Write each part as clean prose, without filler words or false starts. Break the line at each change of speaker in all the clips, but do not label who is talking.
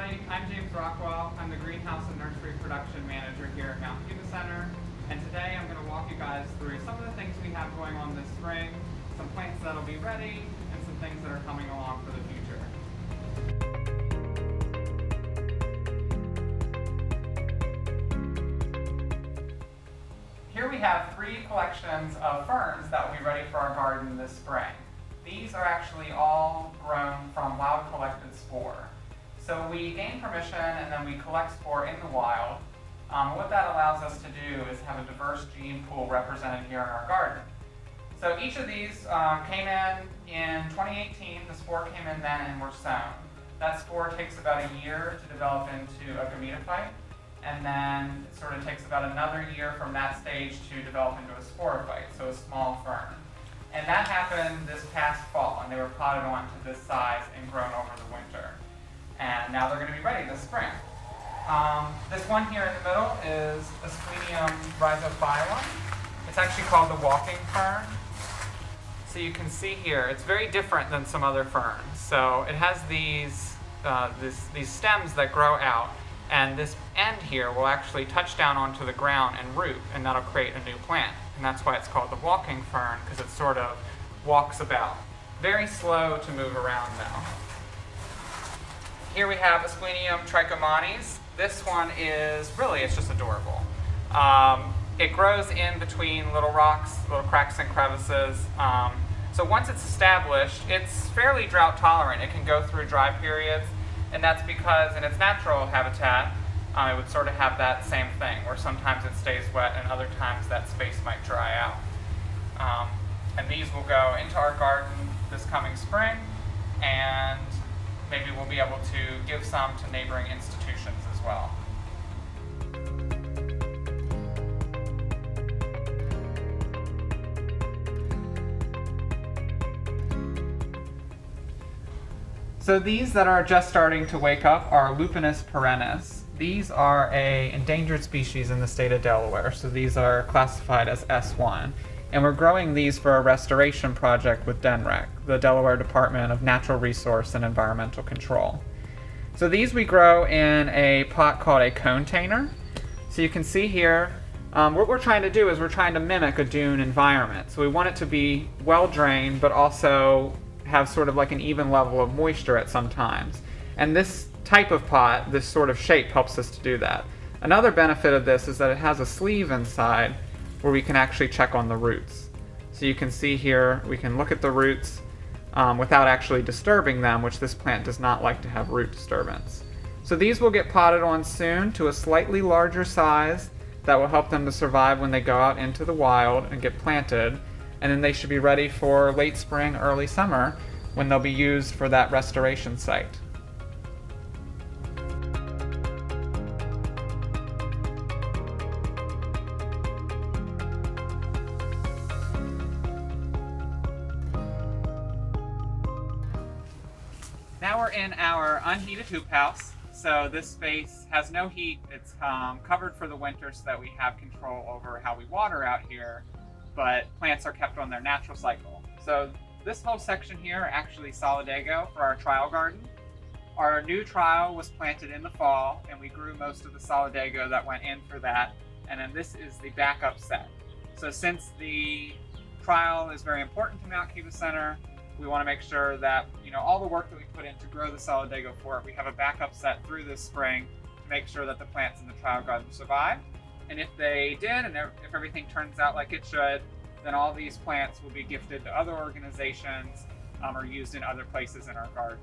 everybody, I'm James Rockwell. I'm the Greenhouse and Nursery Production Manager here at Mount Cuba Center. And today I'm going to walk you guys through some of the things we have going on this spring, some plants that'll be ready, and some things that are coming along for the future. Here we have 3 collections of ferns that will be ready for our garden this spring. These are actually all grown from wild collected spore. So we gain permission and then we collect spore in the wild. What that allows us to do is have a diverse gene pool represented here in our garden. So each of these came in 2018, the spore came in then and were sown. That spore takes about a year to develop into a gametophyte, and then it sort of takes about another year from that stage to develop into a sporophyte, so a small fern. And that happened this past fall, and they were potted on to this size and grown over the winter. And now they're going to be ready this spring. This one here in the middle is a Squeenium Rhizobium. It's actually called the walking fern. So you can see here, it's very different than some other ferns. So it has these stems that grow out, and this end here will actually touch down onto the ground and root, and that'll create a new plant. And that's why it's called the walking fern, because it sort of walks about. Very slow to move around though. Here we have a Squinium Trichomonies. This one is really, it's just adorable. It grows in between little rocks, little cracks and crevices. So once it's established, it's fairly drought tolerant. It can go through dry periods, and that's because in its natural habitat, it would sort of have that same thing, where sometimes it stays wet and other times that space might dry out. And these will go into our garden this coming spring, and maybe we'll be able to give some to neighboring institutions as well. So these that are just starting to wake up are Lupinus Parentas. These are an endangered species in the state of Delaware, so these are classified as S1. And we're growing these for a restoration project with DNREC, the Delaware Department of Natural Resource and Environmental Control. So these we grow in a pot called a container. So you can see here, what we're trying to do is we're trying to mimic a dune environment. So we want it to be well drained, but also have sort of like an even level of moisture at some times. And this type of pot, this sort of shape, helps us to do that. Another benefit of this is that it has a sleeve inside where we can actually check on the roots. So you can see here, we can look at the roots without actually disturbing them, which this plant does not like to have root disturbance. So these will get potted on soon to a slightly larger size that will help them to survive when they go out into the wild and get planted, and then they should be ready for late spring, early summer, when they'll be used for that restoration site. Now we're in our unheated hoop house. So this space has no heat. It's covered for the winter so that we have control over how we water out here, but plants are kept on their natural cycle. So this whole section here are actually Solidago for our trial garden. Our new trial was planted in the fall, and we grew most of the Solidago that went in for that. And then this is the backup set. So since the trial is very important to Mount Cuba Center, we want to make sure that, all the work that we put in to grow the Solidago for it, we have a backup set through this spring to make sure that the plants in the trial garden survive. And if they did, and if everything turns out like it should, then all these plants will be gifted to other organizations or used in other places in our garden.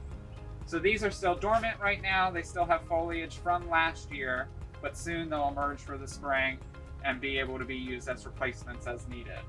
So these are still dormant right now. They still have foliage from last year, but soon they'll emerge for the spring and be able to be used as replacements as needed.